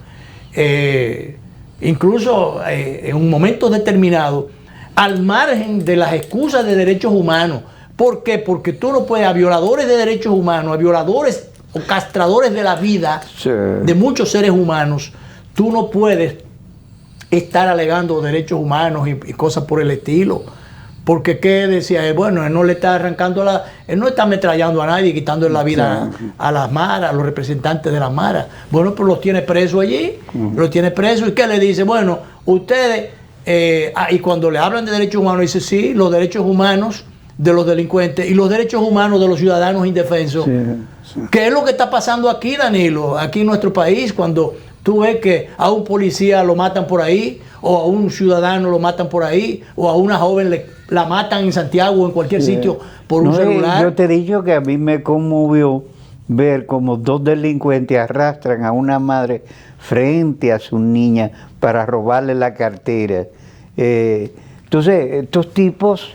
incluso en un momento determinado, al margen de las excusas de derechos humanos. ¿Por qué? Porque tú no puedes a violadores de derechos humanos, a violadores o castradores de la vida de muchos seres humanos, tú no puedes estar alegando derechos humanos y cosas por el estilo. Porque ¿qué decía él? Bueno, él no le está arrancando él no está ametrallando a nadie, quitándole la vida a las maras, a los representantes de las maras. Bueno, pues los tiene presos allí, los tiene presos, ¿y qué le dice? Bueno, ustedes, y cuando le hablan de derechos humanos, dice sí, los derechos humanos de los delincuentes y los derechos humanos de los ciudadanos indefensos. Sí. ¿Qué es lo que está pasando aquí, Danilo? Aquí en nuestro país, cuando tú ves que a un policía lo matan por ahí, o a un ciudadano lo matan por ahí, o a una joven la matan en Santiago o en cualquier sitio por un celular. Yo te he dicho que a mí me conmovió ver como dos delincuentes arrastran a una madre frente a su niña para robarle la cartera. Entonces, estos tipos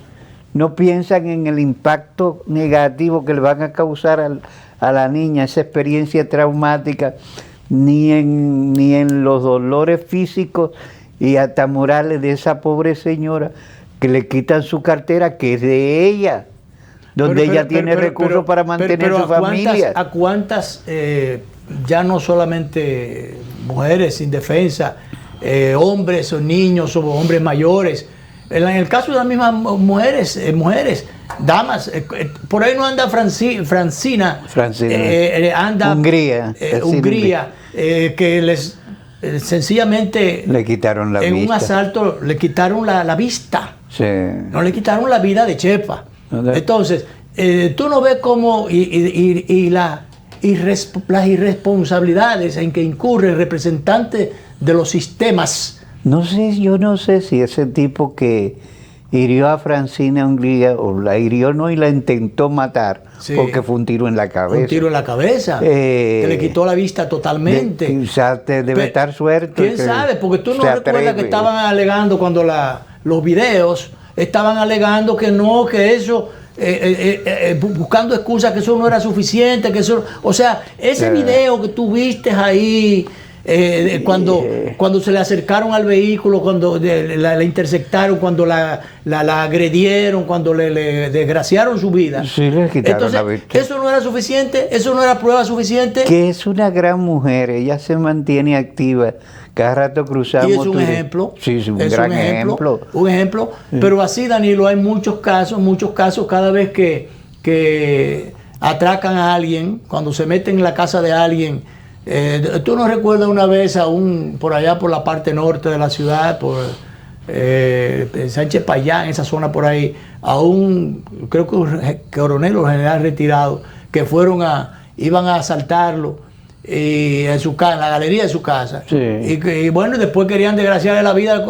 no piensan en el impacto negativo que le van a causar a la niña, esa experiencia traumática, ni en los dolores físicos y hasta morales de esa pobre señora que le quitan su cartera, que es de ella, donde ella tiene recursos para mantener su familia. ¿A cuántas, ya no solamente mujeres sin defensa, hombres o niños o hombres mayores, en el caso de las mismas mujeres, damas, por ahí no anda Francina, anda Hungría, que les sencillamente le quitaron la vista. En un asalto le quitaron la vista. Sí. No le quitaron la vida de Chepa. Entonces, tú no ves cómo las irresponsabilidades en que incurre el representante de los sistemas. Yo no sé si ese tipo que hirió a Francina Hungría, o la hirió y la intentó matar, porque fue un tiro en la cabeza. Un tiro en la cabeza, que le quitó la vista totalmente. Quizás te debe estar suerte. ¿Quién sabe? Porque tú no recuerdas que estaban alegando cuando los videos estaban alegando que no, que eso, buscando excusas, que eso no era suficiente, que eso, o sea, ese video que tú viste ahí, cuando se le acercaron al vehículo, cuando la interceptaron, cuando la agredieron, cuando le desgraciaron su vida. Sí, le quitaron. Entonces, la vista. ¿eso no era suficiente? ¿Eso no era prueba suficiente? Que es una gran mujer, ella se mantiene activa. Cada rato cruzamos. Y es un ejemplo. Sí, es un gran ejemplo. Un ejemplo. Sí. Pero así, Danilo, hay muchos casos, cada vez que atracan a alguien, cuando se meten en la casa de alguien. ¿Tú no recuerdas una vez por allá por la parte norte de la ciudad, por Sánchez Payán, esa zona por ahí, creo que un coronel o general retirado, que iban a asaltarlo en la galería de su casa? Sí. Y bueno, después querían desgraciarle la vida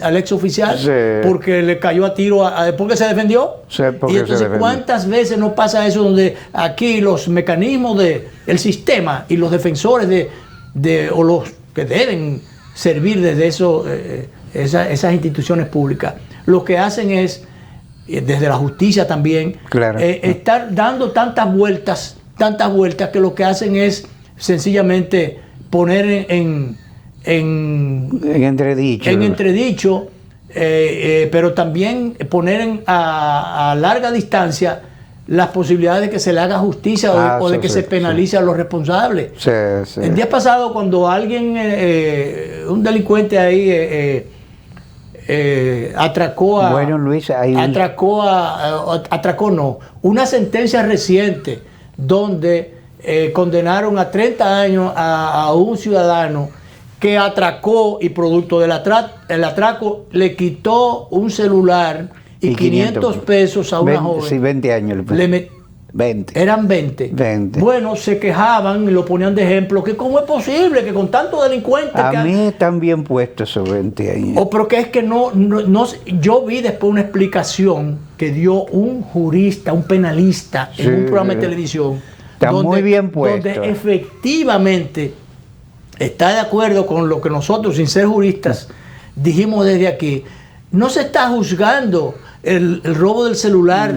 al ex oficial, sí, porque le cayó a tiro después que se defendió. Sí, y entonces, ¿cuántas veces no pasa eso, donde aquí los mecanismos del sistema y los defensores o los que deben servir desde esas instituciones públicas, lo que hacen es, desde la justicia también, claro, estar dando tantas vueltas que lo que hacen es sencillamente poner en entredicho pero también poner a larga distancia las posibilidades de que se le haga justicia o de que se penalice a los responsables. Sí, sí. El día pasado, cuando alguien, un delincuente ahí atracó a... Bueno, Luis, ahí... Atracó no. Una sentencia reciente donde condenaron a 30 años a un ciudadano que atracó y producto del atraco le quitó un celular y 500 pesos a una joven. Sí, 20 años. 20. Eran 20. Bueno, se quejaban y lo ponían de ejemplo, que cómo es posible que con tantos delincuentes... A mí están bien puestos esos 20 años. Pero que es que no, yo vi después una explicación que dio un jurista, un penalista, en un programa de televisión. Está muy bien puesto. Donde efectivamente está de acuerdo con lo que nosotros, sin ser juristas, dijimos desde aquí. No se está juzgando el robo del celular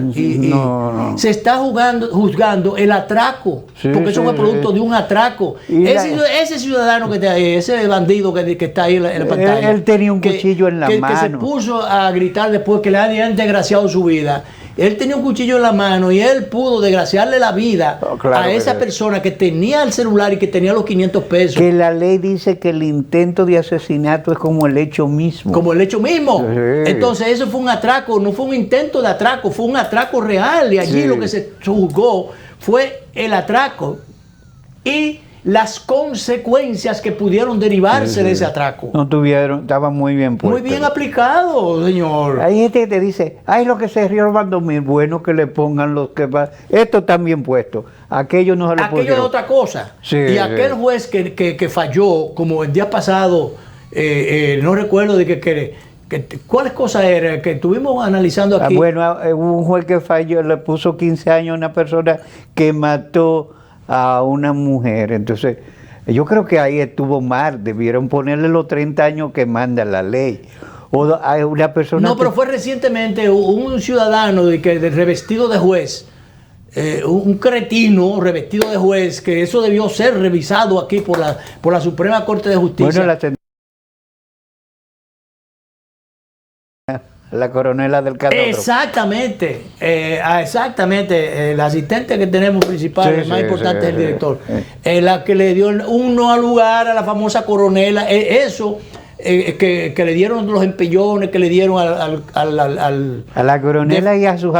se está juzgando el atraco, porque eso fue producto de un atraco. Ese ciudadano que está ahí, ese bandido que está ahí en la pantalla, él tenía un cuchillo en la mano, que se puso a gritar después que le habían desgraciado su vida. Él tenía un cuchillo en la mano y él pudo desgraciarle la vida a esa persona que tenía el celular y que tenía los 500 pesos. Que la ley dice que el intento de asesinato es como el hecho mismo. Como el hecho mismo. Sí. Entonces eso fue un atraco, no fue un intento de atraco, fue un atraco real. Y allí lo que se juzgó fue el atraco y las consecuencias que pudieron derivarse de ese atraco. No tuvieron, estaban muy bien puestos. Muy bien aplicado, señor. Hay gente que te dice, ay, lo que se roban 2.000, bueno que le pongan los que va. Esto está bien puesto, aquello no se lo pusieron. Aquello es otra cosa. Sí, y aquel juez que falló, como el día pasado, no recuerdo de que ¿cuáles cosas era? Que estuvimos analizando aquí. Bueno, un juez que falló, le puso 15 años a una persona que mató a una mujer. Entonces, yo creo que ahí estuvo mal. Debieron ponerle los 30 años que manda la ley. O hay una persona... No, pero fue recientemente un ciudadano revestido de juez, un cretino revestido de juez, que eso debió ser revisado aquí por la Suprema Corte de Justicia. Bueno, la coronela del Calodro. Exactamente, el asistente que tenemos principal, el más importante es el director, la que le dio un no al lugar a la famosa coronela, que le dieron los empellones que le dieron a la coronela y a sus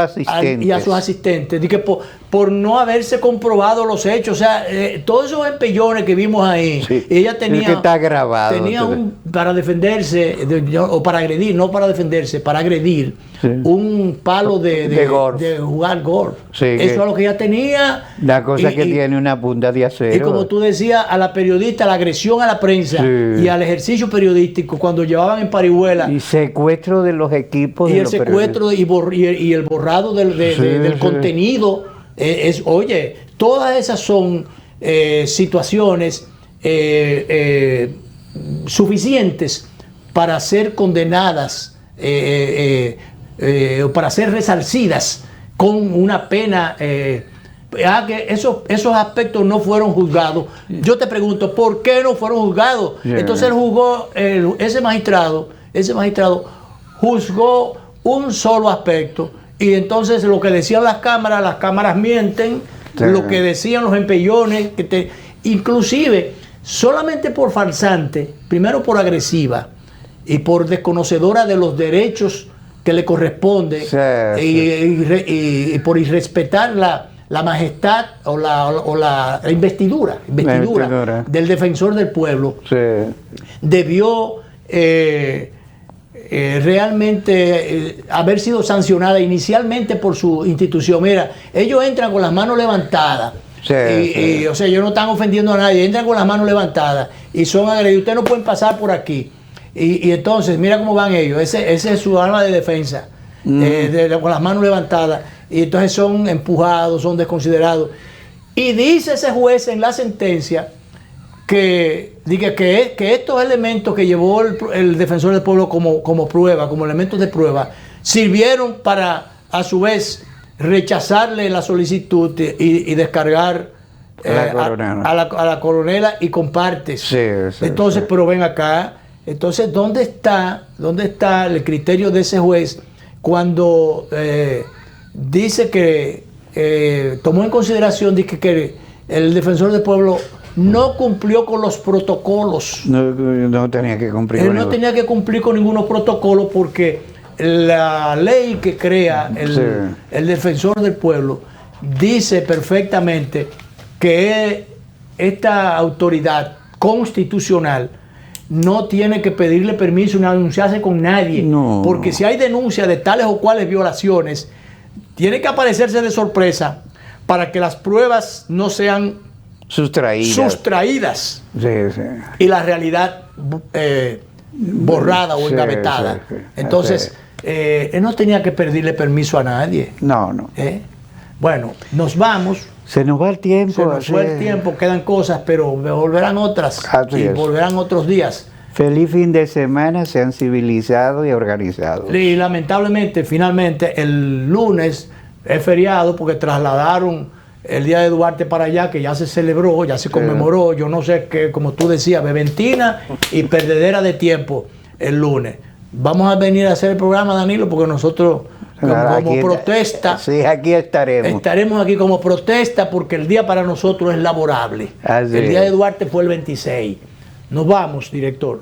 asistentes. Dije, por no haberse comprobado los hechos, o sea, todos esos empellones que vimos ahí, ella tenía, que está grabado, tenía para defenderse, o para agredir, no para defenderse, para agredir, un palo de jugar golf. Sí, eso es lo que ella tenía. La cosa que tiene una punta de acero. Y como tú decías, a la periodista, la agresión a la prensa y al ejercicio periodístico, cuando llevaban en parihuela. Y secuestro de los equipos. Y el secuestro y el borrado del contenido. Oye, todas esas son situaciones suficientes para ser condenadas, para ser resarcidas con una pena. Que esos aspectos no fueron juzgados. Yo te pregunto, ¿por qué no fueron juzgados? Entonces él juzgó, ese magistrado juzgó un solo aspecto. Y entonces lo que decían las cámaras mienten, lo que decían los empellones, inclusive solamente por falsante, primero por agresiva y por desconocedora de los derechos que le corresponde, y por irrespetar la majestad o la investidura del defensor del pueblo, debió realmente haber sido sancionada inicialmente por su institución. Mira, ellos entran con las manos levantadas. O sea, ellos no están ofendiendo a nadie, entran con las manos levantadas y son agredidos. Ustedes no pueden pasar por aquí. Y entonces, mira cómo van ellos. Ese es su arma de defensa, con las manos levantadas. Y entonces son empujados, son desconsiderados. Y dice ese juez en la sentencia que estos elementos que llevó el defensor del pueblo como prueba, como elementos de prueba, sirvieron para, a su vez, rechazarle la solicitud y descargar a la coronela y con partes. Entonces, pero ven acá, Entonces, ¿dónde está el criterio de ese juez cuando dice que tomó en consideración que el defensor del pueblo no cumplió con los protocolos? No tenía que cumplir. Él no tenía que cumplir con ninguno protocolo porque la ley que crea el defensor del pueblo dice perfectamente que esta autoridad constitucional no tiene que pedirle permiso ni anunciarse con nadie, porque si hay denuncia de tales o cuales violaciones, tiene que aparecerse de sorpresa para que las pruebas no sean sustraídas y la realidad borrada o engavetada. Entonces, él no tenía que pedirle permiso a nadie. No. Bueno, nos vamos. Se nos va el tiempo. Se nos fue el tiempo, quedan cosas, pero volverán otras. Volverán otros días. Feliz fin de semana, sean civilizados y organizados. Y lamentablemente, finalmente, el lunes es feriado porque trasladaron el Día de Duarte para allá, que ya se celebró, ya se conmemoró, yo no sé qué, como tú decías, beventina y perdedera de tiempo el lunes. Vamos a venir a hacer el programa, Danilo, porque nosotros como protesta. Sí, aquí estaremos. Estaremos aquí como protesta porque el día para nosotros es laborable. El Día de Duarte fue el 26. Nos vamos, director.